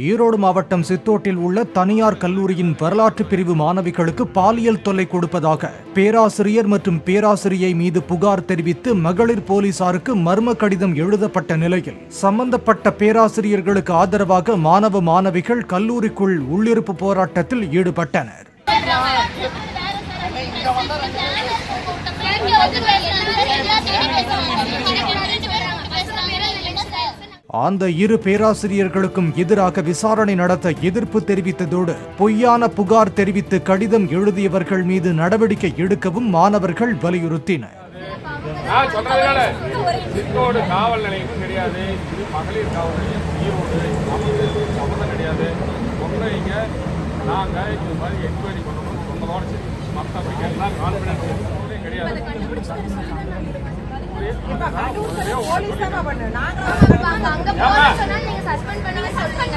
ஈரோடு மாவட்டம் சித்தோட்டில் உள்ள தனியார் கல்லூரியின் வரலாற்று பிரிவு மாணவிகளுக்கு பாலியல் தொல்லை கொடுப்பதாக பேராசிரியர் மற்றும் பேராசிரியை மீது புகார் தெரிவித்து மகளிர் போலீசாருக்கு மர்ம கடிதம் எழுதப்பட்ட நிலையில் சம்பந்தப்பட்ட பேராசிரியர்களுக்கு ஆதரவாக மாணவ மாணவிகள் கல்லூரிக்குள் உள்ளிருப்பு போராட்டத்தில் ஈடுபட்டனர். அந்த இரு பேராசிரியர்களுக்கும் எதிராக விசாரணை நடத்த எதிர்ப்பு தெரிவித்ததோடு பொய்யான புகார் தெரிவித்து கடிதம் எழுதியவர்கள் மீது நடவடிக்கை எடுக்கவும் மாணவர்கள் வலியுறுத்தினர். அங்க போக சொன்னா நீங்க சஸ்பெண்ட் பண்ணி சொல்றீங்க.